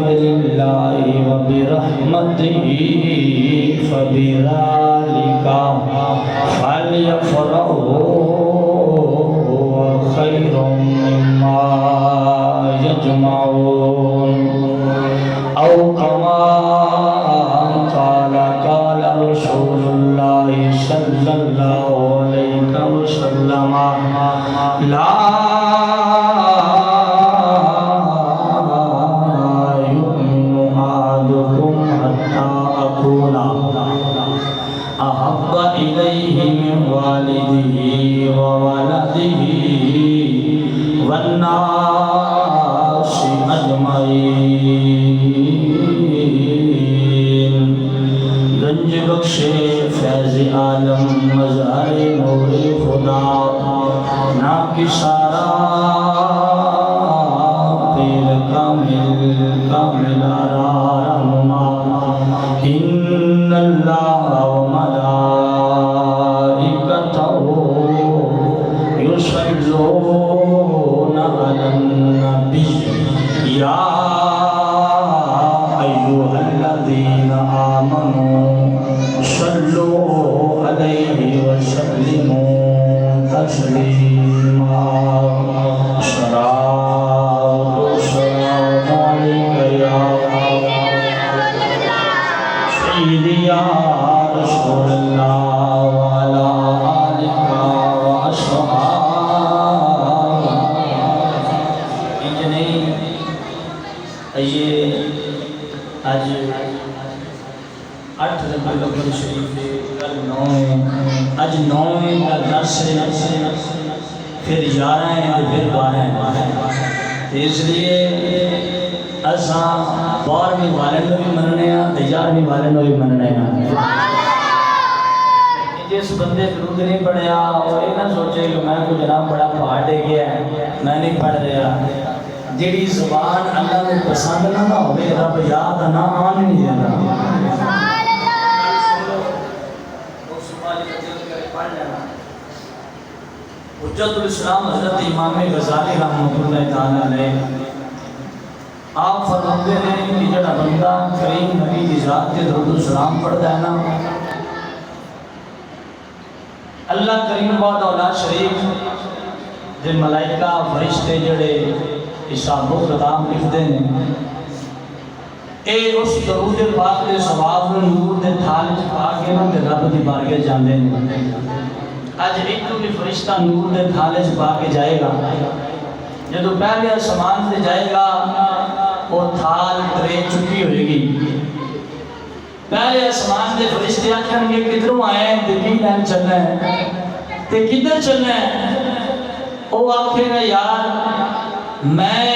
بفضل الله وبرحمته فبذلك فليفرحوا هو خير مما يجمعون أو كما قال رسول الله صلى الله عليه وسلم لا أحب إليه من والده وولده والناس أجمعين گنج بخش فیض عالم مظہر نور خدا نا کی سارا پیر کامل آرام ان اللہ يصلون على النبي يا أيها الذين آمنوا صلوا عليه وسلموا تسليما صلاة والسلام عليك يا سيدي يا رسول الله وعلى آلك وأصحابك. آئیے آج 8 ربیع الاول شریف کل 9 آج 9 کا درس ہے پھر 11 ہے پھر 12 ہے اس لیے اساں 12ویں والے نو بھی مننے ہیں 11ویں والے نو بھی مننے ہیں. جس بندے درود نہیں پڑھیا وہ یہ نہ سوچے کہ میں کو جناب بڑا پہاڑ دے گیا ہے میں نہیں پڑھ رہا. جیڑی زبان اللہ نے پسند نہ ہوئے رب یاد نہ آن نہیں دینا. حجت الاسلام حضرت امام غزالی رحمۃ اللہ تعالی علیہ آپ فرماتے ہیں کہ جڑا بندہ کریم نبی کی ذات کے درود و سلام پڑھتا ہے نا اللہ کریم بعد اولاد شریف دے ملائکہ فرشتے جڑے حساب و کتاب لکھتے ہیں اے اس درود پاک دے ثواب نور دے تھال وچ پا کے نا تے رب دی بارگاہ جاندے ہیں. اج ایک بھی فرشتہ نور دے تھال وچ پا کے جائے گا جدوں پہلے آسمان سے جائے گا وہ تھال ترے چکی ہوئے گی. پہلے آسمان دے فرشتے آکھن گے کدھروں آئے ہیں تے کی لین چلنا ہے تے کدھر چلنا ہے. وہ آکھے گا یار میں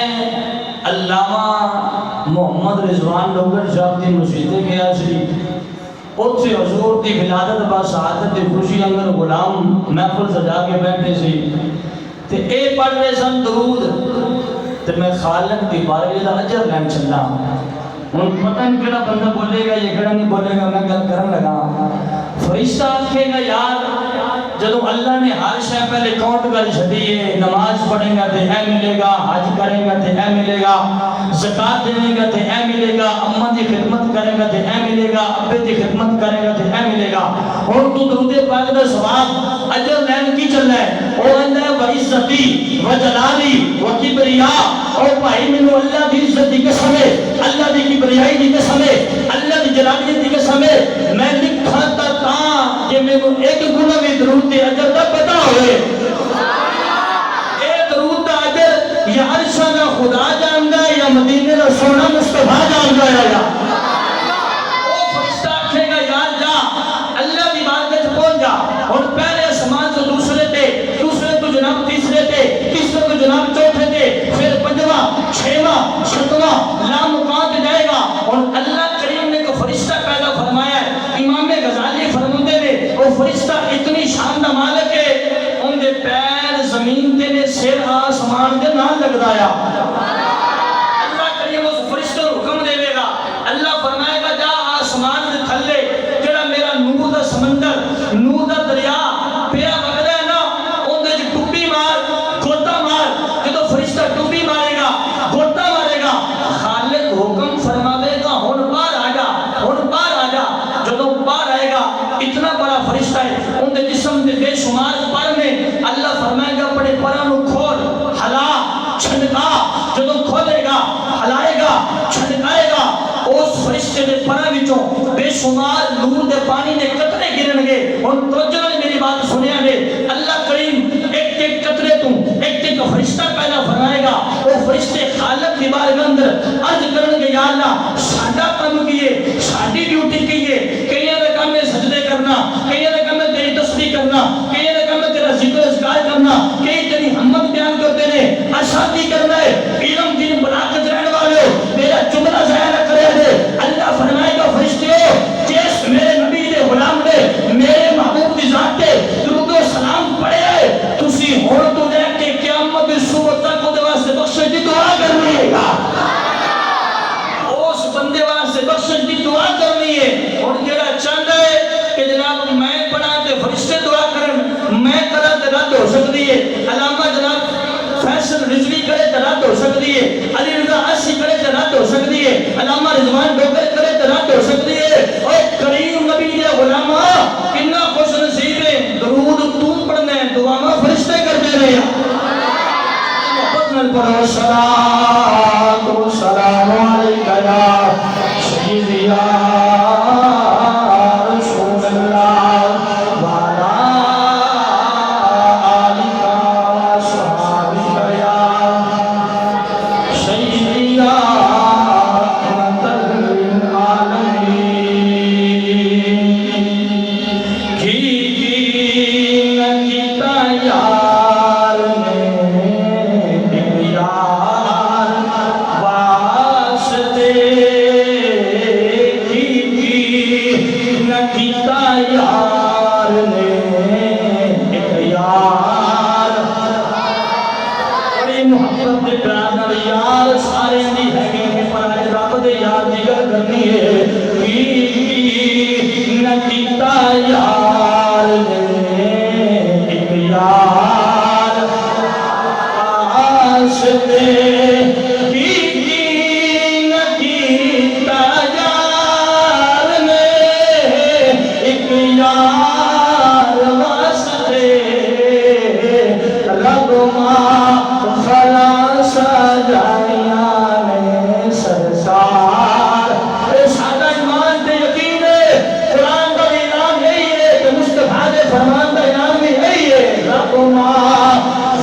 علامہ محمد رضوان ڈوگر صاحب کی مسجد گیا سی اتنے حضور کی ولادت با شہادت کی خوشی انگر غلام محفل سجا کے بیٹھے سی تے اے پڑھ رہے سن درود تے میں خالق دی بارگاہ دا اجر لین چلا. ہن پتہ نہیں کیڑا بندہ بولے گا یہ کیڑا نہیں بولے گا میں گل کرن لگا. فرشتہ آکھے گا یار جدوں اللہ نے ہر شے پہلے کاؤنٹ کر چھڈی ہے نماز پڑھے گا تے اے ملے گا حج کرے گا تے اے ملے گا زکات دے گا تے اے ملے گا اماں دی خدمت کرے گا تے اے ملے گا ابے دی خدمت کرے گا تے اے ملے گا. اور تو درود پاک دا ثواب اجر لین کی چلنا ہے او اندر و عزتی و جلالی و کبریا. او بھائی مینوں اللہ دی عزت دی قسم ہے اللہ دی کبریائی دی قسم ہے اللہ دی جلالیت دی قسم ہے میں لکھا تا کہ میں کو ایک گناہ بھی درود دے اجر دا پتہ ہوئے. اے درود دا اجر یا عرشہ کا خدا جاندا ہے یا مدینے کا سونا مصطفیٰ جاندا ہے. او فرشتہ آکھے گا یار جا اللہ دی بارگاہ پہنچ جا اور پہلے آسمان سے دوسرے تو جناب تیسرے تو جناب چوتھے تے پھر پنجواں چھواں ستواں لامکان جائے گا. اور اللہ کریم نے کو فرشتہ پیدا فرمایا ہے. امام غزالی فرماتے ہیں وہ فرشتہ اتنی شان دا مالک ہے ان دے پیر زمین تے نے سر آسمان دے نال لگدا ہے. اللہ کریم اس فرشتے کو حکم دے گا اللہ فرمائے گا جا آسمان دے تھلے جڑا میرا نور دا سمندر نور دا دریا پیا وگدا ہے نا اون دے ٹوبی مار گوتا مار. جدوں فرشتہ ٹوبی مارے گا گوتا مارے گا خالق گا چھڑکائے گا اس فرشتے دے پراں وچوں بے شمار نور دے پانی دے قطرے گرن گے ہن توجہ نے میری بات سنیا نے اللہ کریم ایک ایک قطرے تو ایک ایک فرشتہ پیدا فرمائے گا وہ فرشتے خالق کی بارگاہ اندر عرض کرن گے یا اللہ ساڈا کام کیے ساڈی ڈیوٹی کیے کئیاں دا کام ہے سجدے کرنا کئیاں دا کام ہے تیری تسبیح کرنا کئیاں دا کام ہے تیرا ذکر اذکار کرنا کئی تیری حمد بیان کرتے ہیں اشادی کرنا ہے علم دین بلاغت رہنے والے میرا جملہ ضائع نہ کرے دے اللہ فرمائے گا فرشتوں جس میرے نبی دے غلام نے میرے محبوب دی ذات تے درود و سلام پڑھے ہے تسی ہن تو لے کے قیامت دی صبح تک دے واسطے بخشش دی دعا کرنی ہے اس بندے واسطے بخشش دی دعا کرنی ہے اور جڑا چاہتا ہے کہ جناب میں پڑھا تے فرشتے دعا کرن میں کرا تے رد ہو سکتی ہے علامہ جناب فیصل رضوی کرے تے رد ہو سکتی ہے علی رضا عشی کرے تے رد ہو سکتی ہے علامہ رضوان ڈوگر کرے تے رد ہو سکتی ہے اور کریم نبی دے غلامہ کتنا خوش نصیب ہے درود تو پڑھنا ہے دعاواں فرشتے کرتے رہے محبت نال پڑھو صلاۃ و سلام علیکہ یا سیدی یا رسول اللہ وعلی آلہ وصحبہ یا سیدی یا رحمت للعالمین کی نکتا یار نے یار واسطے کی نکتا یار نے یار بڑی محبت دے پیار نال یار سارے دی ہے پر اج رب دے یار دی گل کرنی ہے کی نکتا یار نے یار واسطے کی نکتا یار نے ایک یار واسطے رب ماں فلا سجائیاں نے سرسار اے سادہ ایمان تے یقین ہے قرآن کا اعلان یہی ہے کہ مصطفیٰ دے فرمان کا اعلان بھی یہی ہے رب ماں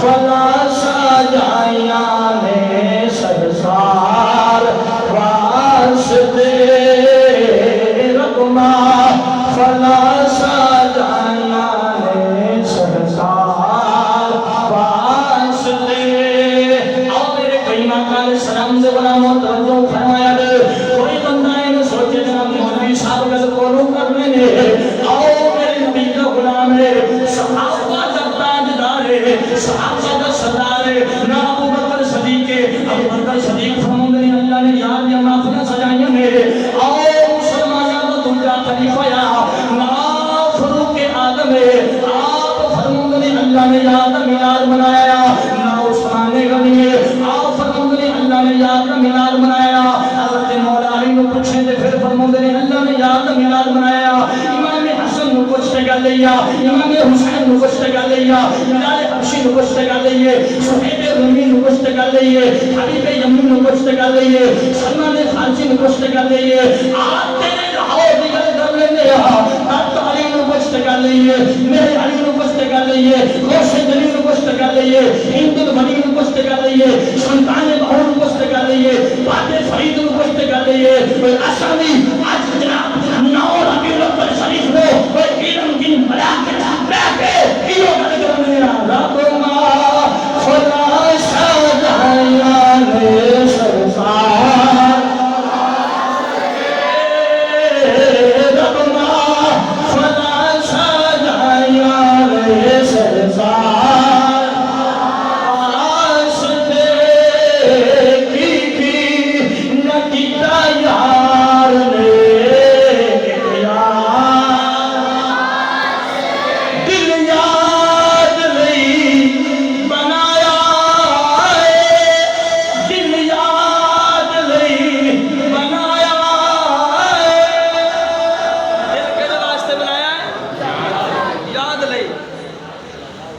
فلا سجائیاں نے سرسار واسطے رب ماں فلا سجائیاں نے سرسار واسطے اور میرے کئی مقال سلام سے بنا توجہ فرمایا دے کوئی بندہ ہے سوچے جناب مولوی صاحب کا کولو کرنے نے آؤ میرے نبی کا غلام ہے صحابہ کا تاجدار ہے صحابہ کا سردار ہے نہ ابو بکر صدیق ہے ابو بکر صدیق فرماتے ہیں اللہ نے یاد یا معافیاں سجائیاں نے آؤ مسلمانوں کو تم کا خلیفہ یا نہ فاروق اعظم ہے آپ فرماتے ہیں اللہ نے یاد میلاد منایا نہ عثمان غنی ہے آپ فرماتے ہیں اللہ نے یاد میلاد منایا حضرت مولا علی کو پوچھیں تے پھر فرماتے ہیں اللہ نے یاد میلاد منایا امام حسن کو کچھ کر لیا امام حسین کو کچھ کر لیا بلال حبشی کو کچھ کر لیا صہیب رومی کو کچھ کر لیا حبیب یمن کو کچھ کر لیا سلمان فارسی کو کچھ کر لیا آپ تیرے لاہور دی گل کر لیندے آپ علی کو کچھ کر لیا میرے علی کو کچھ کر لیا غوث دلی کو کچھ کر لیا ہند الولی کو کچھ کر لیا سلطان بہور کو کچھ کر لیا بات فرید کو کچھ کر لیا اسامی آج جناب نو ربیع الاول شریف میں کوئی علم دین بلا کے بیٹھے کیوں گل کرنے رب ماں فلا سجائیاں نے سرسار رب ماں فلا سجائیاں نے سرسار واسطے کی نکتا یار نے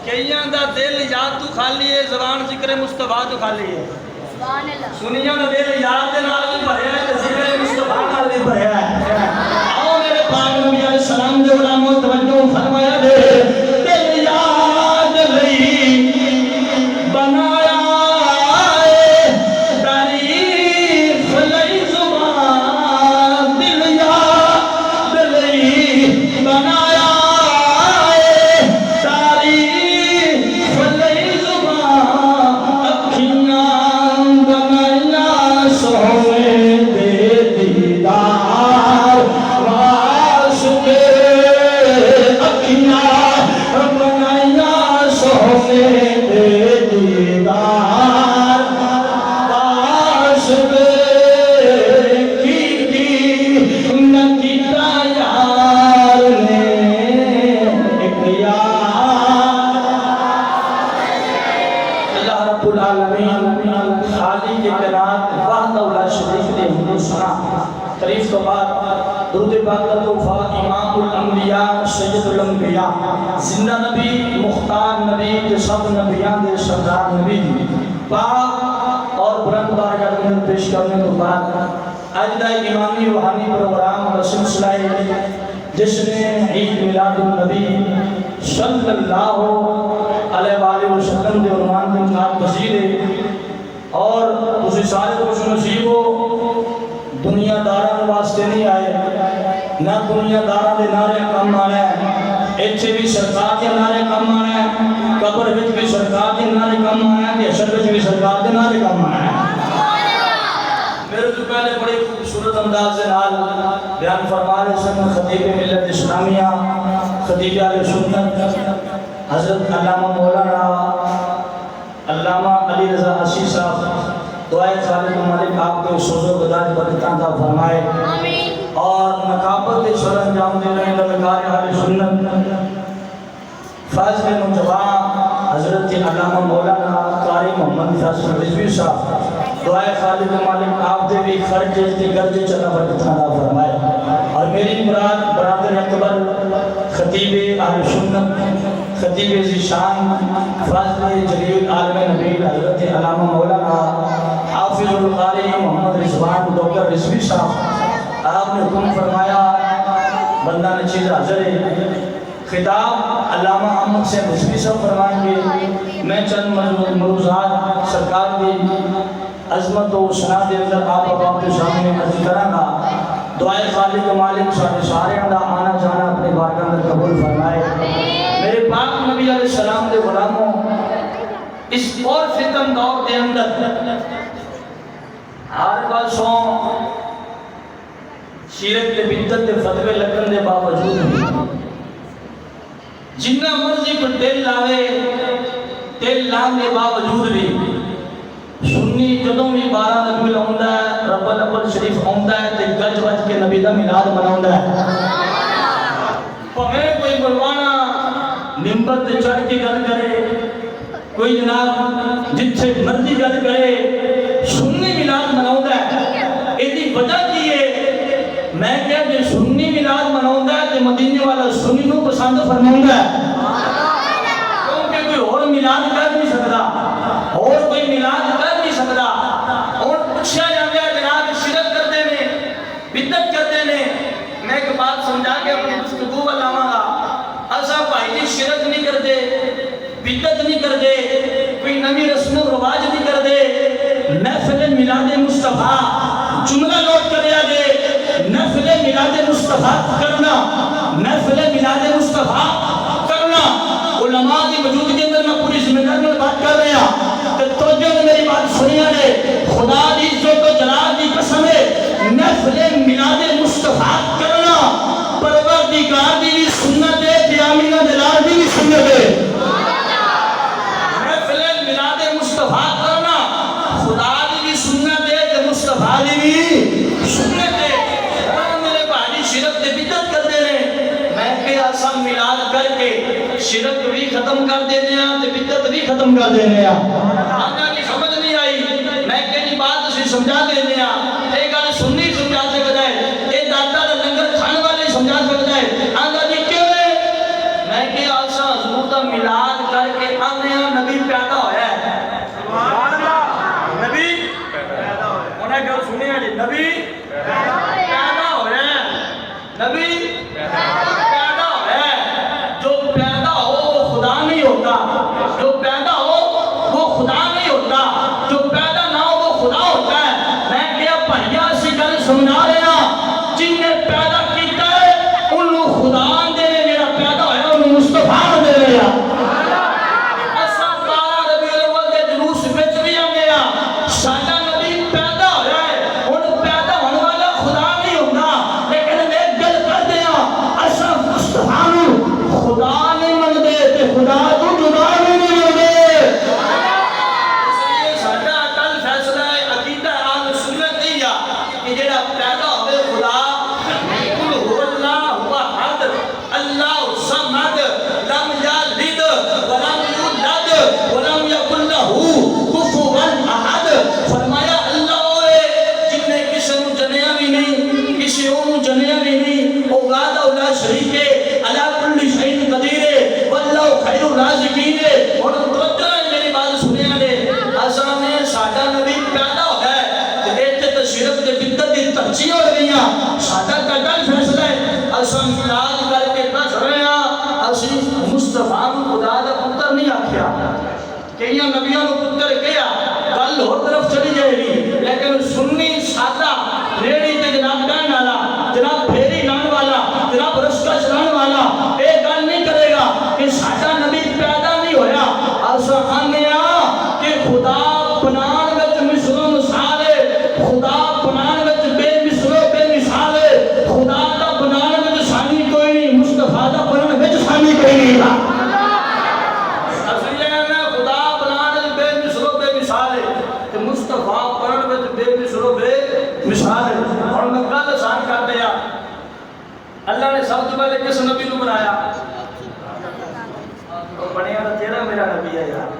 کئیاں دا دل یاد تو خالی ہے زبان ذکر مصطفیٰ تو خالی ہے سنیاں دا دل یاد دے نال بھی بھریا ہے تے ذکر مصطفیٰ نال بھی بھریا ہے. آؤ میرے پاک نبی علیہ السلام دے غلاموں توجہ فرمایا دے دل یاد لئی بنایا ہے تعریف لئی زبان دل یاد لئی بنایا ہے تعریف لئی زبان اکھیاں بنایا سونے دے دیدار واسطے اکھیاں بنایا سونے دے دیدار واسطے کی نہ کیتا یار نے ایک یار اللہ رب العالمین خالق کائنات وحدہ لا شریک لہ حمد ثنا تعریف کے بعد درود پاک کا تحفہ امام الانبیاء سید الانبیاء زندہ نبی مختار نبی تے سب نبیاں دے سردار نبی پاک اور بلند بارگاہ میں پیش کرنے کے بعد آج دا امامی روحانی پروگرام اور سلسلہ جس نے عید میلاد النبی صلی اللہ علیہ وآلہ وسلم دے عنوان کے نام پذیر ہے اور اسے سارے خوش نصیب ہو دنیا داران واسطے نہیں آئے نہ دنیا داران دے نعرے کم آنا ہے ایچے بھی سرکار کے نعرے کم آنا ہے قبر وچ بھی سرکار کے نعرے کم آنا ہے حشر وچ بھی سرکار کے نعرے کم آنا ہے. میرے تو پہلے بڑی خوبصورت انداز سے نال بیان فرما رہے سن خطیب ملت اسلامیہ خطیب اہل سنت حضرت علامہ مولانا علامہ علی رضا عشی صاحب دعائے خالق مالک آپ کے سوز و گداج برکتاں دا فرمائے اور نقابت کے سر انجام دے رہے للکار اہل سنت فاضل نوجوان حضرت علامہ مولانا قاری محمد فیصل رضوی صاحب دعائے خالق مالک آپ دے بھی خرچ دے گرج چلا برکتاں دا فرمائے اور میری مراد برادر اکبر خطیب اہل سنت خطیب ذیشان فاضل جلیل عالم نبی حضرت علامہ مولانا حافظ القاری محمد رضوان ڈاکٹر رضوی صاحب آپ نے حکم فرمایا بندہ نچیز حاضر ہے خطاب علامہ احمد سے رضوی صاحب فرمائیں گے میں چند مروزات سرکار کی عظمت و سنا دے اندر آپ کے سامنے عرض کروں گا دعائے خالق مالک سارے اندر آنا جانا اپنے بارگاہ میں قبول فرمائے. میرے پاک نبی علیہ السلام دے غلاموں اس اور فتن دور دے اندر ہر پاسوں شرک تے بدعت تے فتوے لگن دے باوجود جنہ مرضی کو تیل لاوے تیل لان دے باوجود بھی سنی جدوں بھی 12 ربیع الاول ہے رب الاول شریف آندا ہے تے گج وج کے نبی دا میلاد مناوندا ہے. پویں کوئی بلوانا ممبر تے چڑھ کے گل کرے کوئی جناب جتھے مرضی گل کرے سنی میلاد مناوندا ہے ایدی وجہ کی ہے میں کہیا جے سنی میلاد مناوندا ہے تے مدینے والا سنی نو پسند فرماوندا ہے کیونکہ کوئی اور میلاد کر نہیں سکدا اور کوئی میلاد کر نہیں سکدا اور پوچھا جاندا ہے جناب شرک کرتے نے بدعت کرتے نے. میں ایک بات سمجھا کے اپنی گفتگو بتاواں گا اسا بھائی جی شرک نہیں کرتے بدعت نہیں کرتے کوئی نئی رسم و رواج نہیں کرتے محفل میلاد مصطفیٰ جملہ نوٹ کریا گے محفل میلاد مصطفیٰ کرنا محفل میلاد مصطفیٰ کرنا علماء کی موجودگی کے اندر میں پوری ذمہ داری میں بات کر رہا کہ توجہ نے میری بات سنیا نے خدا دی عزت و جلال کی قسم ہے محفل میلاد مصطفیٰ کرنا پروردگار دی بھی سنت ہے تے آمینہ دلال دی بھی سنت ہے. محفل میلاد مصطفیٰ کرنا خدا دی بھی سنت ہے تے مصطفیٰ دی بھی سنت ہے. اور میرے بھائی شرک تے بدعت کرتے ہیں میں کہ اساں میلاد کر کے شرک بھی ختم کر دینے ہیں تے بدعت بھی ختم کر دینے ہیں. آنگا کی سمجھ نہیں آئی میں کہ جی بات اسی سمجھا دینے ہیں ایک گل سنی سمجھا سکتا ہے ایک داتا دا لنگر کھانے والے سمجھا سکتا ہے. آنگا جی کیوں ہے میں کہ آسا حضور دا میلاد کر کے آنے ہیں نبی پیدا ہویا ہے نبی پیدا ہویا ہے نبی پیدا ہویا ہے جو پیدا ہو وہ خدا نہیں ہوتا جو پیدا ہو وہ خدا نہیں ہوتا جو پیدا نہ ہو وہ خدا ہوتا ہے میں کیا بھائیا سی گل سمجھا رہا جن نے پیدا کیتا ہے انہوں خدا دے جڑا پیدا ہویا انہوں مصطفیٰ دے رہا اساں 12 ربیع الاول دے جلوس وچ بھی آندے آ ساڈا نبی پیدا ہویا ہے ہن پیدا ہون والا خدا نہیں ہوندا لیکن ایک گل کردے آ اساں مصطفیٰ نوں خدا نہیں مندے تے خدا تو جدا نہیں مندے اس لیے ساڈا کل فیصلہ ہے عقیدہ اہل سنت نہیں آ کہ جڑا پیدا ہوئے خدا قل هو اللہ احد اللہ الصمد لم یلد ولم یولد ولم یکن له کفوا احد فرمایا اللہ ہوئے جن نے کسی نوں جنیا بھی نہیں کسی اور جنیا بھی نہیں وہ وحدہ لا شریک ہے علی کل شیء قدیر ہے واللہ خیر الرازقین ہے اور توجہ میری بات سنیا نے اساں نے ساڈا نبی پیدا ہوا ہے تے ایتھے تے شرک تے بدعت دی ترجیح ہو رہی ہے ساڈا کل فیصلہ ہے اساں یاد کر کے دس رہے ہاں اسی مصطفیٰ نوں خدا دا پتر نہیں آکھیا کئی نبیوں نوں پتر کہیا گل ہور طرف چلی جائے گی لیکن سنی سادہ ریڑی تے جناب ڈان والا جناب پھیری لان والا جناب رشکا چلان والا اے گل نہیں کرے گا کہ ساڈا نبی پیدا نہیں ہویا اساں آنے کہ خدا بنان وچ مثل و مثال ہے خدا بنان وچ بے مثل و بے مثال ہے خدا دا بنان وچ ثانی کوئی نہیں مصطفیٰ دا بنان وچ ثانی کوئی نہیں اصلی ہے خدا بنان وچ بے مثل و بے مثال ہے کہ مصطفیٰ بنان وچ بے مثل و بے مثال ہے اور میں گل آسان کر دیا اللہ نے سب سے پہلے کس نبی کو بنایا بنیا تو تیرا میرا نبی ہے یار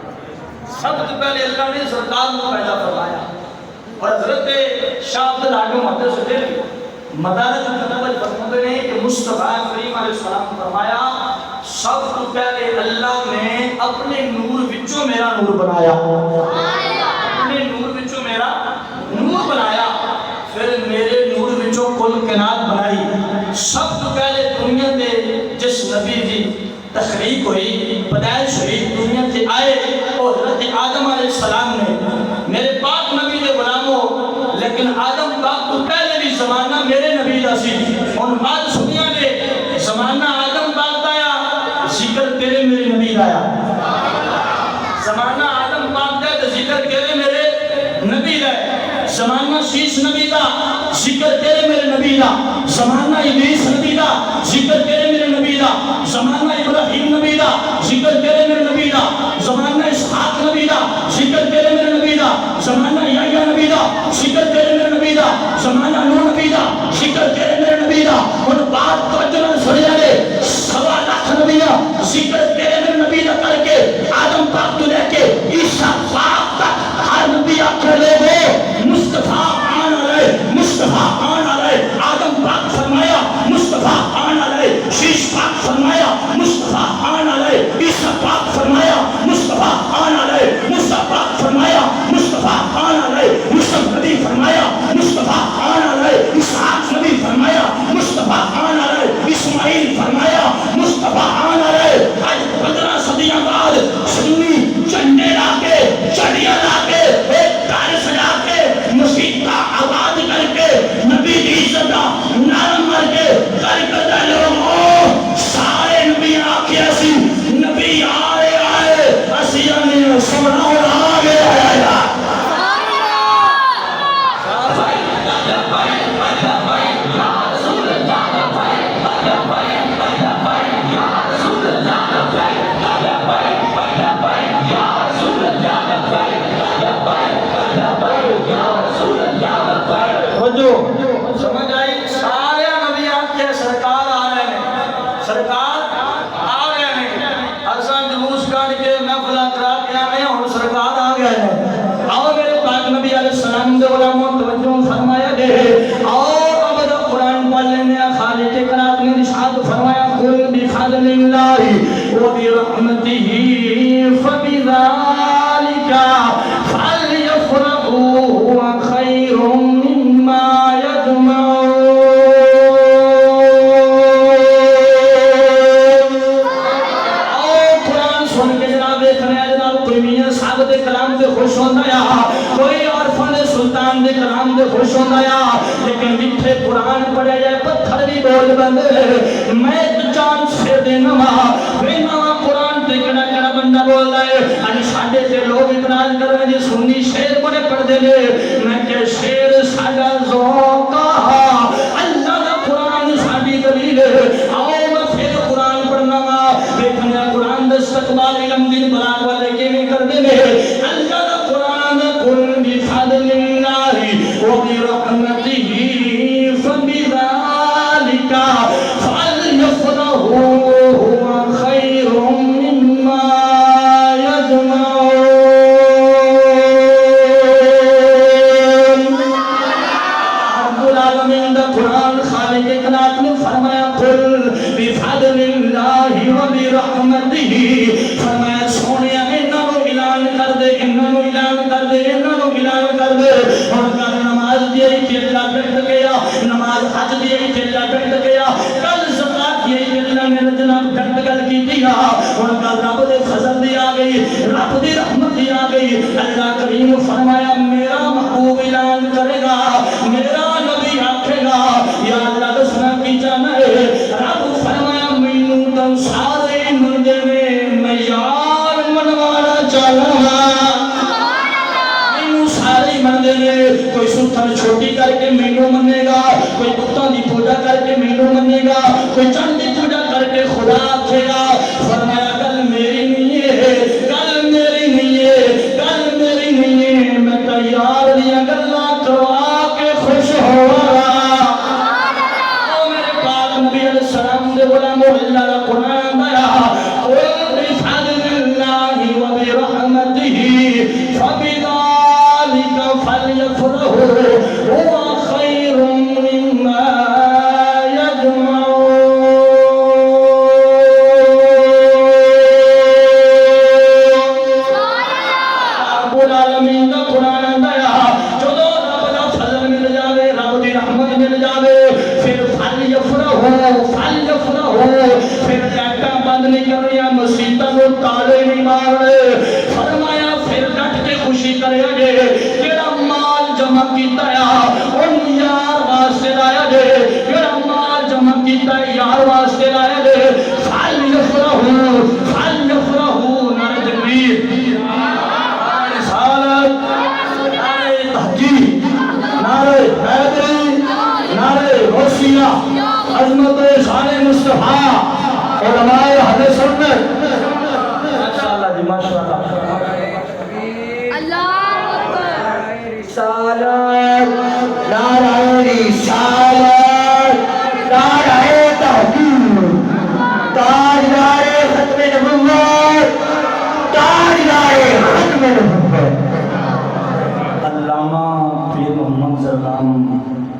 سب سے پہلے اللہ نے سرکار کو پیدا فرمایا اور حضرت شاہ عبد الحاکم محدث دہلوی مدارج النبوہ فرماتے ہیں کہ مصطفیٰ کریم علیہ السلام فرمایا سب سے پہلے اللہ نے اپنے نور وچوں میرا نور بنایا اپنے نور وچوں میرا نور بنایا پھر میرے نور وچوں کل کائنات بنائی سب سے پہلے دنیا دے جس نبی دی تخلیق ہوئی پیدائش ہوئی دنیا سے آئے اور حضرت آدم علیہ السلام نے میرے پاک نبی دے غلاموں لیکن آدم پاک تو پہلے بھی زمانہ میرے نبی دا سی اور بعد سنیا نے زمانہ آدم پاک دا آیا ذکر تیرے میرے نبی دا آیا زمانہ آدم پاک دا ذکر تیرے میرے نبی دا زمانہ شیش نبی دا ذکر تیرے میرے نبی دا زمانہ ابلیس نبی دا ذکر تیرے میرے نبی دا زمانہ ابراہیم نبی دا ذکر تیرے میرے نبی دا زمانہ اسحاق نبی دا ذکر تیرے میرے نبی دا زمانہ یحییٰ نبی دا ذکر تیرے میرے نبی دا زمانہ نوح نبی دا ذکر تیرے میرے نبی دا اور بات توجہ نہ سڑیا لے 1.25 لاکھ نبی دا ذکر تیرے میرے نبی دا کر کے آدم پاک تو لے کے عیسیٰ پاک تک ہر نبی آکھر لے گئے مصطفیٰ آن علیہ مصطفیٰ آن علیہ آدم پاک فرمایا مصطفیٰ آن علیہ شیش پاک فرمایا مصطفیٰ آن علیہ عیسیٰ پاک فرمایا مصطفیٰ آن علیہ موسیٰ پاک فرمایا مصطفیٰ آن علیہ یوسف نبی فرمایا مصطفیٰ آن علیہ اسحاق نبی فرمایا مصطفیٰ آن علیہ اسماعیل فرمایا مصطفیٰ آن علیہ آج 15 صدیاں بعد سنی چنڈے لا کے چڑیاں لا کے ایک تار سجا کے مسیح کا آباد کر کے نبی کی عزت نرم کر کے لوگوں سارے نبی آکے ایسی نبی آئے اسیہ نے سمنا اور آگے آیا سمجھ آئی سارے نبی آکے سرکار آ رہے ہیں سرکار آ رہے ہیں حسن جلوس کر کے محفل کرا کے آ رہے ہیں اور سرکار آ گئے ہیں اور میرے پاک نبی علیہ السلام دے غلاموں توجہ فرمایا دے اور اب قرآن پڑھ لینے خالق کرات نے ارشاد فرمایا قل بفضل اللہ وبرحمتہ فبذلک فلیفرحوا هو خیر مما یجمعون قرآن پڑھے جائے پتھر بھی بول بندے میں تو چاند سے دینا قرآن تے کڑا کڑا بندہ بول رہا ہے ان ساڑھے سے لوگ اتراز کر رہے ہیں سنی شیر بڑے پڑھ دے لے میں کہ شیر ساڑھا ذوقا اللہ کا قرآن ساڑھی دلیل آؤ میں پھر قرآن پڑھنا دیکھنے قرآن دستقبال علم دن بلاک والے کے میں کر دے لے اللہ کا قرآن قل بفضل اللہ وبرحمتہ فبذالک فلیفرحوا هو خیر مما یجمعون رب العالمین دا قرآن خالق کائنات نے فرمایا قل بفضل اللہ وبرحمتہ فرمایا سونیا انہاں نو اعلان کر دے انہاں نو اعلان کر دے انہاں نو اعلان کر دے اور کل نماز دی چلا بیٹھ گیا نماز حج دی چلا بیٹھ گیا کل زکات دی چلا میرے جناب ڈٹ گل کیتی اور کل رب دے فضل دی آ گئی رب دی رحمت دی آ گئی اللہ کریم فرمایا میرا محبوب اعلان کرے گا میرا نبی آکھے گا یا اللہ دسنا کی جانا ہے رب فرمایا مینوں تو سارے مندے میں یار منوانا چاہنا مینوں سارے مندے نے کوئی ستھن چھوٹی کر کے مینوں منے گا کوئی بتاں دی پوجا کر کے مینوں منے گا کوئی چند دی پوجا کر کے خدا آکھے گا فرمایا گل میری نہیں ہے گل میری نہیں ہے گل میری نہیں ہے میں تیار دیاں گلاں کروا کے خوش ہوا نبی علیہ السلام دے غلام اللہ دا قرآن آیا قل بفضل اللہ وبرحمتہ فبذالک فلیفرحوا هو خیر مما یجمعون رب العالمین دا قرآن آیا جدو رب دا فضل مل جاوے رب دی رحمت مل جاوے پھر پھر ڈاٹا بند نہیں کر رہا مسیطہ کو تالے نہیں مار رہے فرمایا پھر ڈٹ کے خوشی کرے گے جیڑا مال جمع کیتا ہے ان یار واسطے لایا گے جیڑا مال جمع کیتا ہے یار واسطے لایا گے فلیفرحوا نعرہ تکبیر نعرہ رسالت نعرہ تحقیق نعرہ حیدری نعرہ غوثیہ عظمت شان مصطفیٰ علماء اہل سنت ماشاءاللہ جی ماشاءاللہ اللہ رسالت نعرہ رسالت نعرہ تحقیق تاجدار ختم نبوت تاجدار ختم نبوت علامہ پیر محمد زرغام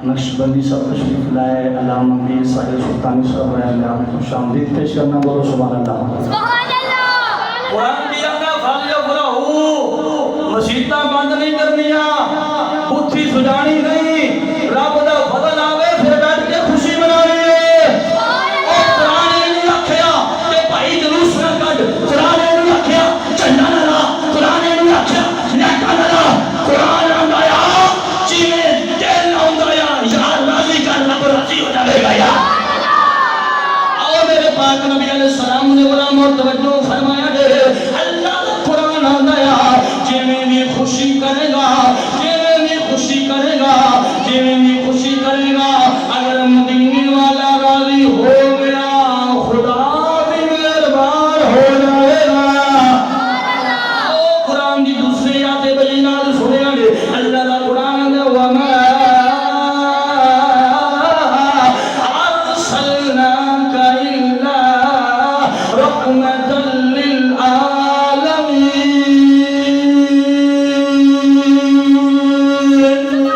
نقشبندی صاحب تشریف لائے علامہ پیر ساحل سلطانی صاحب اللہ خوش آمدید پیش کرنا بولو سبحان اللہ سبحان اللہ قرآن دیا گا فلیفرحوا مسیطہ بند نہیں کرنیا بتھی سجانی نہیں رب دا فضل آوے پھر بیٹھ کے خوشی مناوی اور قرآن نے نہیں آکھیا کہ بھائی جلوس نہ کٹ قرآن نے نہیں آکھیا چنڈا نہ لا قرآن نے نہیں آکھیا نیٹا نہ لا قرآن آندایا چیمیں دل آندایا یار راضی کر رب راضی ہو جائے گا یا اور میرے پاک نبی علیہ السلام نے غلام اور توجہ فرمایا دے اللہ کا قرآن آندایا چیمیں بھی خوشی کرے گا چیمیں بھی خوشی کرے گا چیمیں بھی خوشی کرے گا اگر مدینے والا راضی ہو گیا خدا بھی مہربان ہو جائے گا قرآن دی دوسری آتے بجی نال سنے گے اللہ کا قرآن دے وما ارسلناک الا رحمتا للعالمین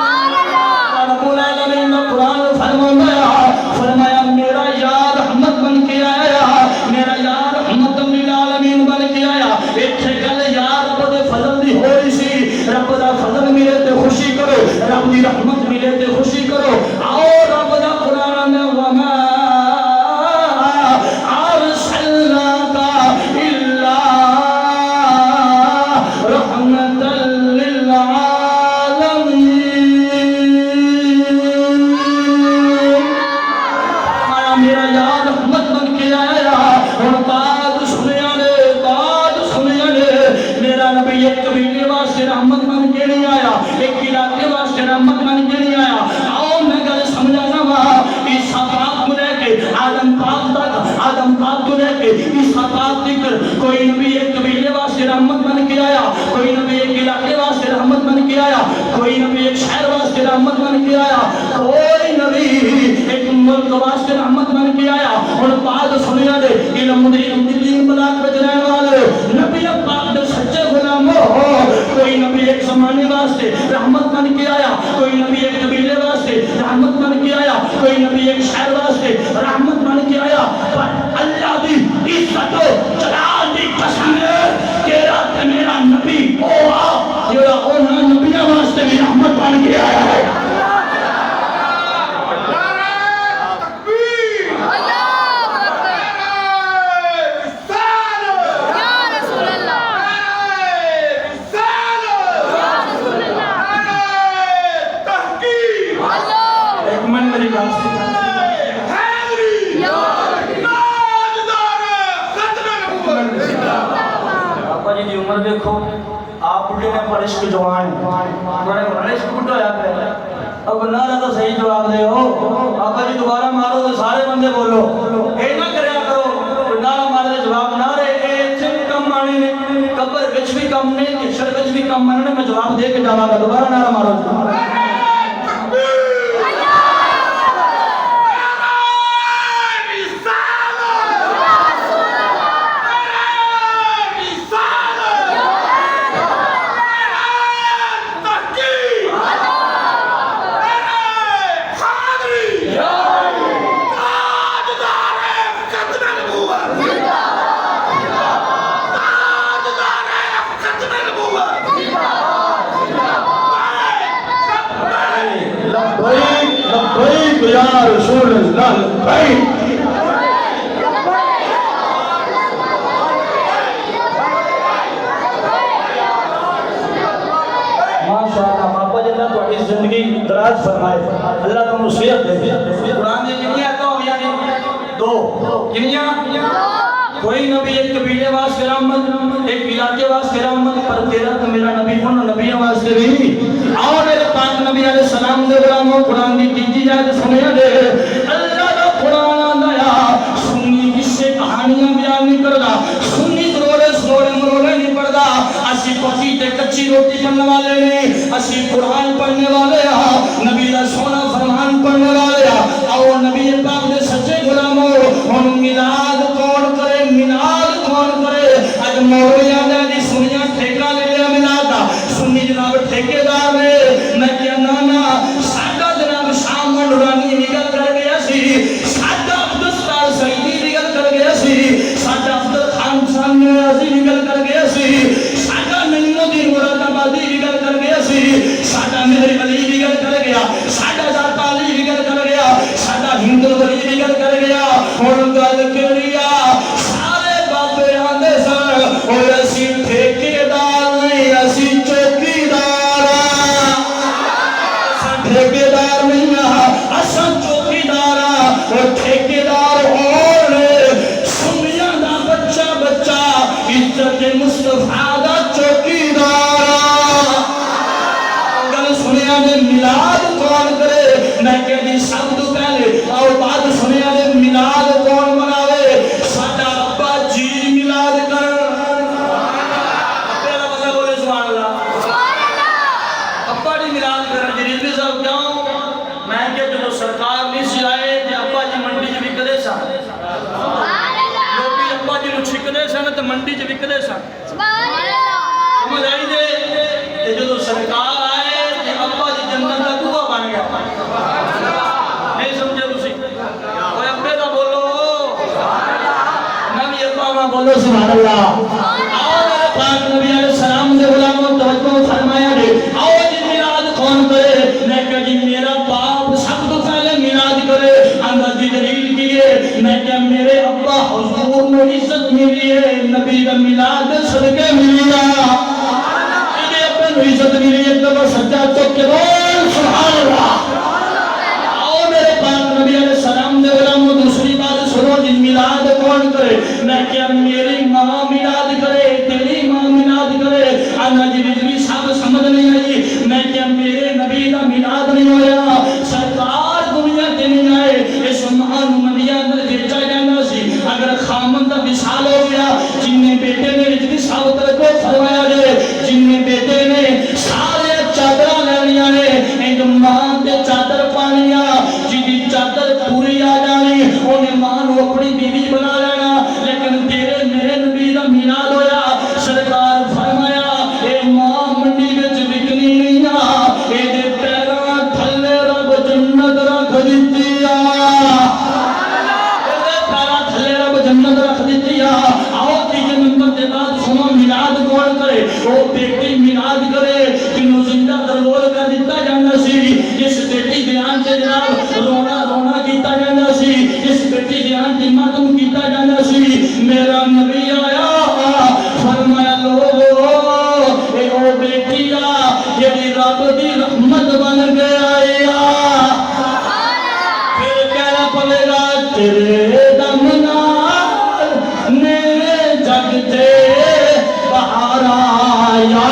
رب العالمین قرآن کوئی نبی ایک شہر واسطے رحمت بن کے آیا پر اللہ دی عزت و جلال دی قسم ہے تیرا تے میرا نبی او آ جڑا انہاں نبیاں واسطے بھی رحمت بن کے آیا ہے دیکھو آپ بڑھے نے پر عشق جوان بڑے بڑے عشق بڑھا ہویا پہ اب نعرہ تو صحیح جواب دے ہو آقا جی دوبارہ مارو تو سارے بندے بولو اے نہ کریا کرو نعرہ مارے دے جواب نہ رہے اے چھن کم آنے نے قبر بچ بھی کم نے کشر بچ بھی کم آنے میں جواب دے کے جانا گا دوبارہ نعرہ مارو یا رسول اللہ لبیک ماشاءاللہ باپا جنہ تو اس زندگی دراز فرمائے اللہ کو نصیحت دے قرآن میں کنی آتا ہو یعنی دو کنیاں کوئی نبی ایک قبیلے واسطے رحمت ایک علاقے واسطے رحمت پر تیرا تو میرا نبی ان نبیوں واسطے بھی اور میرے پاک نبی علیہ السلام دے غلاموں قرآن دی تیجی جائے سنیا دے اللہ دا قرآن آیا سنی کس سے کہانیاں بیان نہیں کردا سنی سنوڑے مروڑے نہیں پڑھدا اسی پکی تے کچی روٹی پڑھنے والے نہیں اسی قرآن پڑھنے والے نبی دا سونا فرمان پڑھنے والے اور نبی پاک دے سچے غلاموں ہم میلاد کون کرے میلاد کون کرے اج مولویاں دی سنیاں ٹھیکہ لے لیا میلاد دا سنی جناب ٹھیکے دار نے میں کیا نانا ساڈا جناب شام منڈرانی نگل کر گیا سی ساڈا عبدالستار سعیدی نگل کر گیا سی ساڈا عبدال خان شان نیازی نگل کر گیا سی ساڈا نعیمالدین مراد آبادی نگل کر گیا سی ساڈا مہر علی نگل کر گیا ساڈا ذات علی نگل کر گیا ساڈا ہند ولی نگل کر گیا ہن گل کریا سارے بابے آندے سن او اسی ٹھیکیدار نہیں اسی چوکیدار ٹھیکیدار نہیں اساں چوکیدار اور ٹھیکیدار اور سنیاں دا بچہ بچہ عزت مصطفیٰ دا چوکیدار گل سنیا دے میلاد کون کرے میں کہنی سب تو پہلے اور بعد سنیا دے میلاد کون مناوے ساڈا ابا جی میلاد کر پہلا بندہ بولے سبحان اللہ ابا جی میلاد کر جی رضوی صاحب کیوں میں کہ جو سرکار نہیں سی آئے تے ابا جی منڈی چ وکدے سن لوکی ابا جی نو چھکدے سن تے منڈی چ وکدے سن سمجھ آئی دے تے جو سرکار آئے تے ابا جی جنت دا کنواں بن گیا نہیں سمجھے تسی اوے ابے دا بولو نبی ابا بولو سبحان اللہ آؤ میرے پاک نبی علیہ السلام دے غلاموں توجہ فرمایا دے آؤ جی میلاد کون کرے میں کہ جی میرا باپ سب تو پہلے میلاد کرے اندر جی دلیل کیے میں کہ میرے ابا حضور میں عزت ملی ہے نبی دا میلاد صدقے ملی ہے انہیں اپنے نو عزت ملی ہے تو سجا چوک کے بول سبحان اللہ آؤ میرے پاک نبی علیہ السلام دے غلاموں دوسری بات سنو جن میلاد کون کرے میں کیا میری ماں میلاد کرے تیری ماں میلاد کرے آنا جی رضوی صاحب سمجھ نہیں آئی میں کیا میرے نبی دا میلاد نہیں ہویا سرکار دنیا کے نہیں آئے اس مان منیا اندر بیچا جانا سی اگر خامن دا مثال ہو گیا جن نے بیٹے نے رضوی صاحب ترکو فرمایا جائے جن نے بیٹے نے سارے چادرہ لینیاں نے ایک ماں دے چادر پانیاں جدی چادر پوری آ جانی انہیں ماں نو اپنی بیوی بنا لینا لیکن تیرے میرے نبی دا میلاد ہویا سرکار فرمایا اے ماں منڈی وچ وکنی نہیں اے دے پیراں تھلے رب جنت رکھ دتی تیرے دم نال نے جگ تے بہار آیا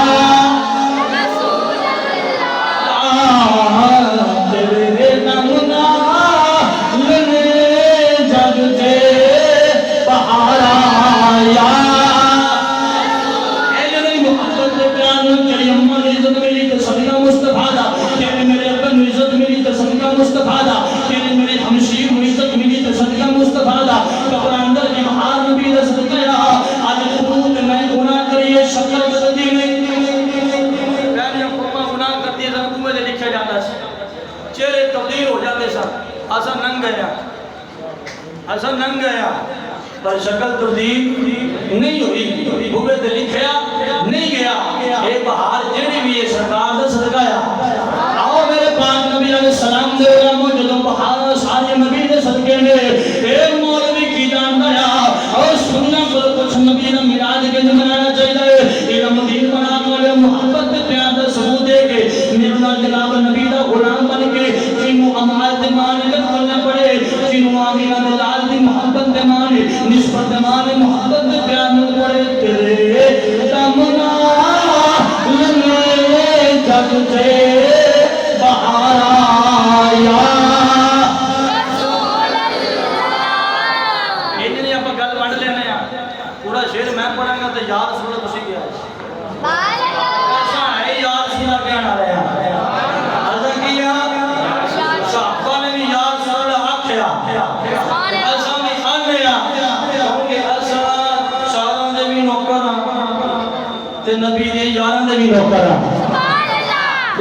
رسول اللہ تیرے دم نال نے جگ تے بہار آیا اے جنہی محبت دے پیار تیری اماں نے عزت ملی تے صدقہ مصطفیٰ دا تیرے میرے ابا نے عزت ملی تے صدقہ مصطفیٰ دا تیرے میرے ہمشیر نے عزت ملی تے صدقہ مصطفیٰ دا قبر اندر کی بہار نبی دا صدقہ یا آج قبول میں گناہ کریے شکل بدلی نہیں پہلے قومہ گناہ کرتی ہے زنکومے دے لکھے جاتا ہے چہرے تبدیل ہو جاتے سن حسن ننگ گیا پر شکل تبدیل نہیں ہوئی بھوگے تے لکھیا نہیں گیا اے بہار جڑی بھی ہے سرکار دا صدقہ یا آؤ میرے پاک نبی علیہ السلام دے علامو جدو بہار سارے نبی دے صدقے نے اے مولوی کی جان دیا اور سننا پر کچھ نبی نے میراج کے جمعنا چاہیے علم دین بنا والے محبت دے پیار دا ثبوت دے کے میرنا جناب نبی دا غلام بن کے جنہوں امال دے مانے کرنا پڑے جنہوں آمینہ دلال دی محبت دے مانے نسبت دے مانے محبت دے پیار نہ پڑے تیرے دمنا لنے جگ تے بہار آیا رسول اللہ اتنی آپ گل بڑھ لینے ہیں پورا شعر میں پڑھیں گا تو یاد سنو تسی کیا ہے ایسا ہے یاد سنا کہنا رہے ہیں ایسا کیا صحابہ نے بھی یاد سنا آکھیا ایسا بھی آنیا کیونکہ ایسا شاہدان دے بھی نوکر تے نبی دے یاران دے بھی نوکر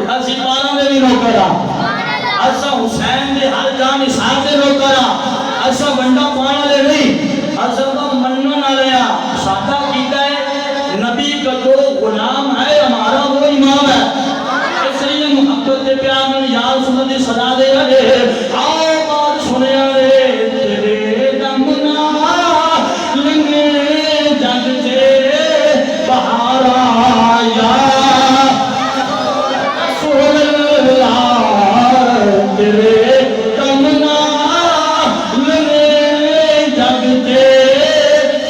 ایسی پاران دے بھی نوکر ایسا حسین دے ہر جان اسحاق دے نوکر ایسا ونڈا پانا لے نہیں ایسا تو مننا نہ لیا ساتھا کیتا ہے نبی کا جو غلام ہے ہمارا وہ امام ہے اس لیے محبت دے پیار میں یاد سنت صدا دے رہے آؤ بات سنے رہے تیرے دم نال نے جگ تے بہار آیا رسول اللہ تیرے دم نال نے جگ تے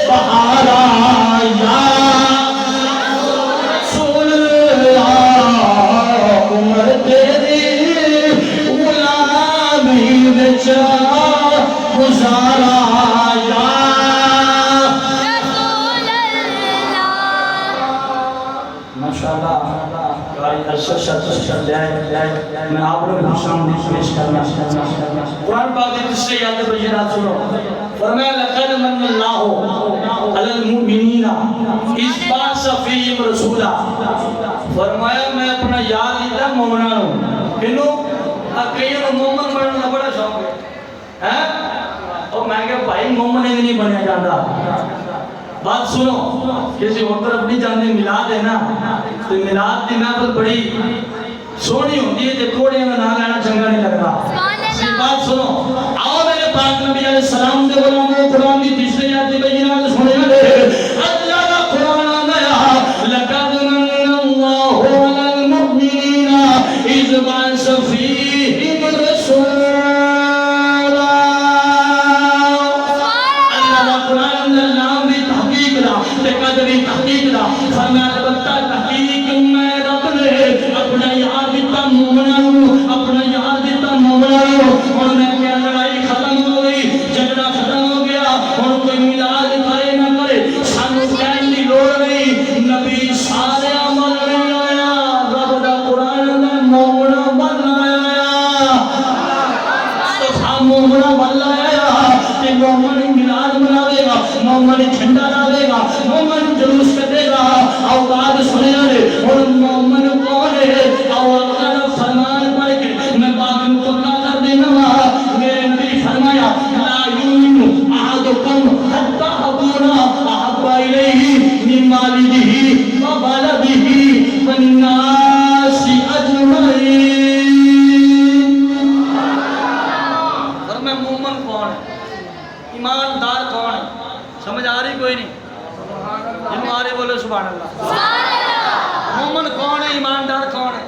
بہار آیا رسول اللہ عمر تیری غلامی وچ گزارا یا رسول اللہ ماشاءاللہ میں آپ لوگ خوشام دی پیش کرنا قرآن پاک کی تیسری آیت بینات سنو فرمایا لقد من اللہ علی المؤمنین اذ بعث فیہم رسولا فرمایا میں اپنا یاد دیتا مومنانوں کنوں کئیوں مومن بننا بڑا شوق ہے اور میں کہ بھائی مومن نہیں بنیا جاتا بات سنو کسی اور طرف نہیں جانے ملاد ہے نا تو ملاد دی محفل بڑی سونی ہوتی ہے کہ کوڑیاں کا نام لینا چنگا نہیں لگتا اسی بات سنو آؤ میرے پاک نبی علیہ السلام دے غلاموں قرآن دی تیسری آیت بینات سنے لے اللہ کا قرآن آیا لقد من اللہ علی المؤمنین اذ بعث فیہم رسولا اللہ کا قرآن نام بھی تحقیق دا تے قدری تحقیق دا فرمایا البتہ تحقیق میں رب نے اپنا یاد دیتا مومنوں اپنا یاد دیتا مومنوں اور میں کیا لڑائی ختم ہو گئی جھگڑا ختم ہو گیا اور کوئی ملاد کرے نہ کرے سانو کہنے کی لوڑ نہیں نبی سارے عمل نہیں آیا رب دا قرآن دا مومنہ بن آیا مصطفیٰ مومنہ بن آیا کہ مومن ملاد مناوے گا مومن جھنڈا لاوے گا مومن جلوس کرے گا اور بات سنے رہے اور مومن کون ہے اور اللہ فرمان پڑھ کے میں بات مقرر کر دینا میرے نبی فرمایا لا یؤمن احدکم حتی اکون احب الیہ من والدہ وولدہ والناس اجمعین فرمایا مومن کون ہے ایماندار کون ہے سمجھ آ رہی کوئی نہیں جنہوں آ رہے بولے سبحان اللہ مومن کون ہے ایماندار کون ہے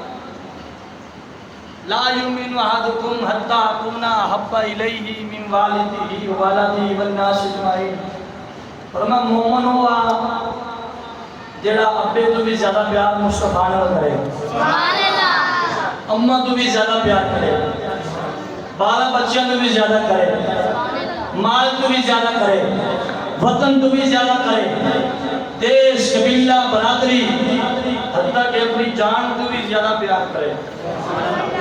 لا یؤمن احدکم حتی اکون احب الیہ من والدہ وولدہ والناس اجمعین۔ فرمایا مومن ہوا جڑا ابے تو بھی زیادہ پیار مصطفیٰ نال کرے، سبحان اللہ اماں تو بھی زیادہ پیار کرے، بالا بچیاں تو بھی زیادہ کرے، مال تو بھی زیادہ کرے، وطن تو بھی زیادہ کرے، دیش قبیلہ برادری حتیٰ کہ اپنی جان تو بھی زیادہ پیار کرے۔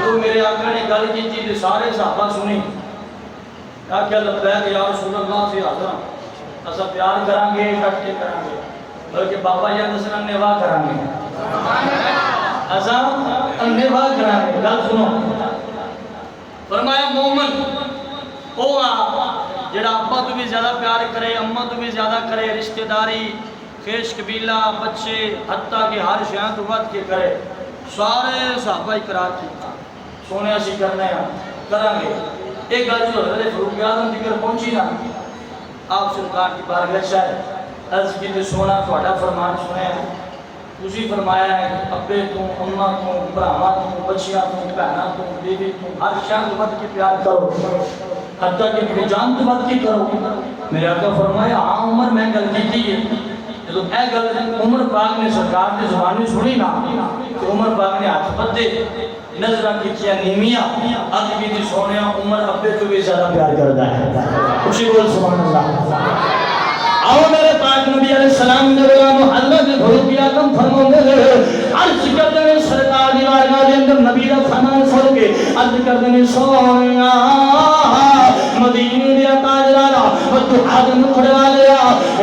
تو میرے آقا نے گل کی تھی سارے صحابہ سنی، آقا لبیک یا رسول اللہ سے حاضر اسا پیار کریں گے ڈٹ کے کریں گے، بلکہ بابا یا دسنا نوا کریں گے، اسا نوا کریں گے۔ گل سنو، فرمایا مومن وہ جڑا ابا تو بھی زیادہ پیار کرے، اماں تو بھی زیادہ کرے، رشتہ داری خیش قبیلہ بچے حتیٰ کہ ہر شیاں تو ود کے کرے۔ سارے صحابہ اقرار کیتا سونے اسی کرنے ہیں کریں گے۔ ایک گل جو حضرت فاروق اعظم ذکر پہنچی نا آپ سرکار کی بارگاہ شاید عرض کی تو سونا تھوڑا فرمان سنے ہیں، اسی فرمایا ہے کہ ابے تو اماں تو بھراواں تو بچیاں تو بہناں تو بیوی تو ہر شان تو ود کے پیار کرو، حتیٰ کہ اپنی جان تو ود کے کرو۔ میرے آقا فرمایا ہاں عمر میں گل کی ہے، جب اے گل عمر پاک نے سرکار کی زبانی سنی نا تو عمر پاک نے ہاتھ پتے نظرہ کیتیا نیمیاں عرض کی تھی سونیا عمر ابے تو بھی زیادہ پیار کرتا ہے، خوشی بول سبحان اللہ۔ آؤ میرے پاک نبی علیہ السلام نے غلام حضرت فاروق اعظم فرماتے ہیں عرض کرتے ہیں سرکار دی بارگاہ دے اندر نبی دا فرمان سن کے عرض کرتے ہیں سونیا مدینے دے تاجدارا تو آدم کھڑے والے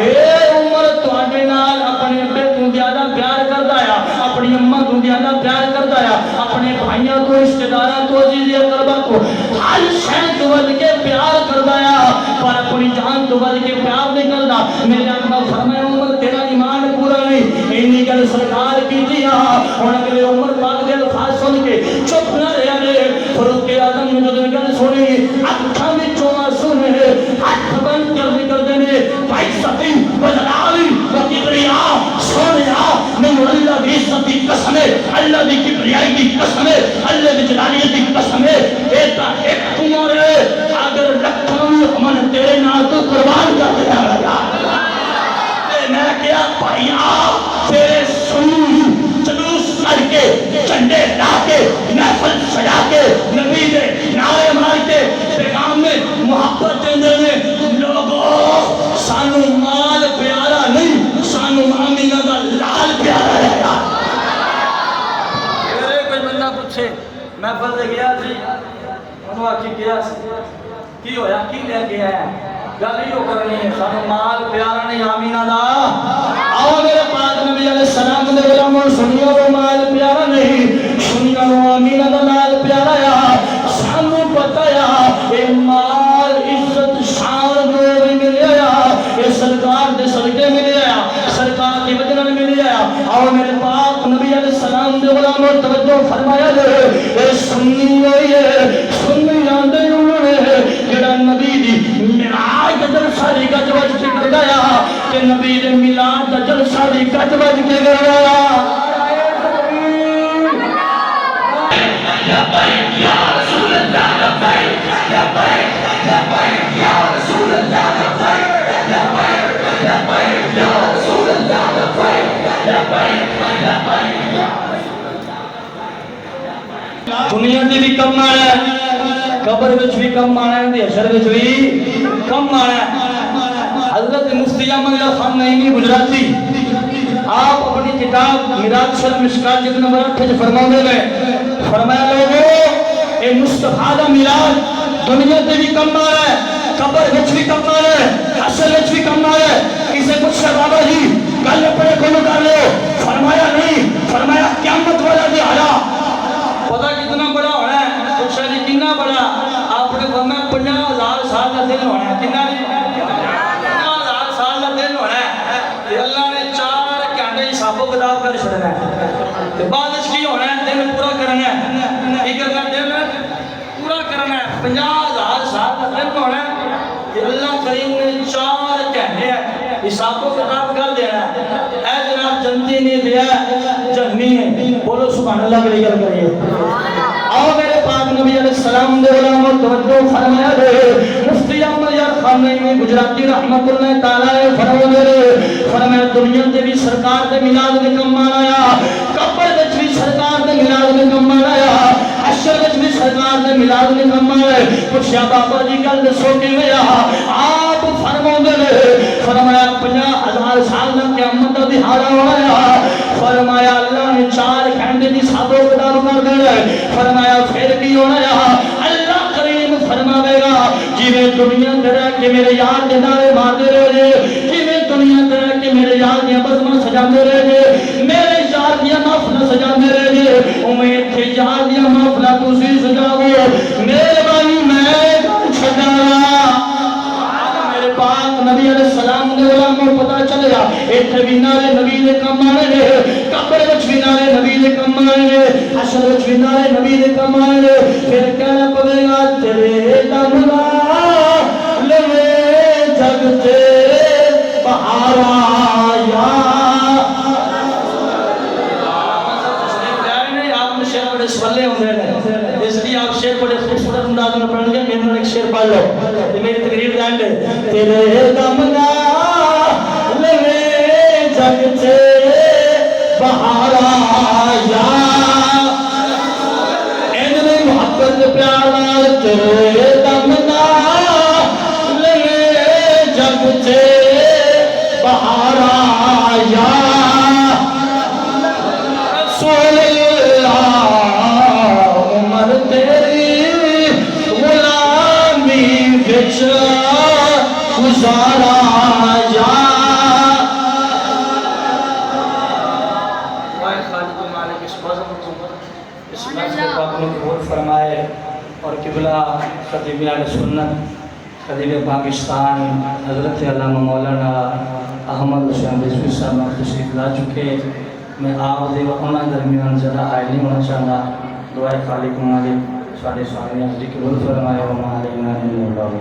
اے عمر تواڈے نال اپنے ابے تو زیادہ پیار کردا ہے، اپنی اماں تو زیادہ پیار کردا ہے، اپنے بھائیاں تو رشتہ داراں تو عزیز اقربا تو ہر شے تو ود کے پیار کردا ہے، پر اپنی جان تو ود کے پیار نہیں کردا۔ میرے آقا فرمایا عمر تیرا ایمان پورا نہیں، اینی گل سرکار کی تھی ہن اگلے عمر پاک دے الفاظ سن کے چپ نہ رہیا نے۔ فاروق اعظم نے جدوں گل سنی اکھاں وچوں آنسو نے ہاتھ بند کر کردے نے بھائی ستی وجلالی وکبریا سونیا من اللہ دی عزت دی قسم ہے، اللہ دی کبریائی دی قسم ہے، اللہ دی جلالیت دی قسم ہے، اے تا ایک عمر ہے اگر لکھاں من تیرے نال تو قربان کر دیا گیا۔ میں کیا بھائیا تیرے سنوں جلوس کر کے جھنڈے لا کے محفل سجا کے نبی دے نعرے مار کے پیغام میں محبت دیندے نے لوگوں سانو مال پیارا نہیں سانو آمینہ دا لال پیارا ہے۔ میرے کوئی بندہ پوچھے محفل دے گیا سی انہوں آکی گیا سی کی ہویا کی لے گیا ہے گل ہی ہو کرنی ہے سانو مال پیارا نہیں آمینہ دا۔ آؤ میرے پاک نبی علیہ السلام نے غلاموں سنیا وہ مال پیارا نہیں سنیا وہ آمینہ دا مال پیارا ہے۔ سانو پتہ ہے اے مال عزت شان جو بھی ملے یا اے سرکار دے صدقے ملے یا سرکار کی وجہ نال ملے یا۔ آؤ میرے پاک نبی علیہ السلام نے غلاموں توجہ فرمایا دے اے سنی ہوئی ہے سنی جاندے انہوں نے جڑا نبی دی میراج دا جلسہ دی گج وج کے کر گیا کہ نبی دے میلاد دا جلسہ دی گج وج کے کر گیا۔ لبیک یا رسول اللہ لبیک لبیک لبیک یا رسول اللہ لبیک لبیک لبیک یا رسول اللہ لبیک لبیک لبیک۔ دنیا دی بھی کم آنا ہے، قبر وچ بھی کم آنا ہے، حشر وچ بھی کم آنا ہے۔ حضرت مفتی احمد اللہ خان نعیمی گجراتی آپ اپنی کتاب میراث المشکات جلد نمبر 8 فرماتے ہیں فرمایا لوگوں اے مصطفیٰ دا میلاد دنیا تے بھی کم آنا ہے، قبر وچ بھی کم آنا ہے، حشر وچ بھی کم آنا ہے۔ کسے پوچھا بابا جی گل اپنے کولوں کر لو، فرمایا نہیں، فرمایا قیامت والا دہاڑا پتہ کتنا بڑا ہونا ہے، پوچھا جی کتنا بڑا، آپ نے فرمایا 50,000 سال کا دن ہونا ہے، کتنا جی 50,000 سال کا دن ہونا ہے، کہ اللہ نے 4 گھنٹے حساب و کتاب کر چھڑنا ہے، بعد اس کی ہونا ہے دن پورا کرنا ہے، کی کرنا ہے دن پورا کرنا ہے، 50,000 سال کا دن ہونا ہے، کہ اللہ کریم نے 4 گھنٹے حساب و کتاب کر دینا ہے۔ اے جناب جنتی نہیں دیا جہنی ہے، بولو سبحان اللہ کے لیے کریے۔ آؤ میرے پاک نبی علیہ السلام دے علماء توجہ فرمایا دے مفتی احمد یار خان نعیمی گجراتی رحمت اللہ تعالی فرمایا دے فرمایا دنیا دے بھی سرکار دے میلاد دے کم منایا قبر وچ بھی سرکار دے میلاد دے کم منایا حشر وچ بھی سرکار دے میلاد دے کم منایا پوچھیا بابا جی گل دسو کیویں آپ فرماؤندے نے فرمایا 50,000 سال تک قیامت دا دہاڑا ہویا فرمایا اللہ نے 4 گھنٹے دی سابو قدر کر دے فرمایا پھر کی ہونا اللہ کریم فرماوے گا جویں دنیا تے رہ کے میرے یار دے نعرے ماردے رہے جویں دنیا تے رہ کے میرے یار دی بزماں سجاندے رہے میرے یار دی محفل سجاندے رہے اوویں ایتھے یار دی محفل تسی سجاؤ مہربانی میں گل چھڈاں پاک نبی علیہ السلام دے علماء پتہ چلیا ایتھے بھی نعرے نبی دے کم آنے نے قبر وچ بھی نعرے نبی دے کم آنے نے حشر وچ بھی نعرے نبی دے کم آنے نے پھر کہنا پوے گا تیرے دم نال لوے جگ تے بہار آیا آپ نے شعر بڑے سولے ہوندے نے اس لیے آپ شعر بڑے خوبصورت انداز میں پڑھیں گے میرے ایک شعر پڑھ لو یہ میری تقریر کا اینڈ ہے تیرے دم نال لوے جگ تے بہار آیا اینویں محبت پیار نال تیرے دم نال لوے جگ تے بہار آیا رسول اللہ عمر تیری غلامی وچ گزارا جا اے خالق و مالک اس بزم کو اس نظر پاک نے قبول فرمائے اور قبلہ خطیب اہل سنت خطیب پاکستان حضرت علامہ مولانا احمد حسین رضوی صاحب تشریف لا چکے میں آپ دے انہاں درمیان زیادہ حائل نہیں ہونا چاہتا دعائے خالق و مالک سارے سامنے حضرت قبول فرمائے وما علینا الا البلاغ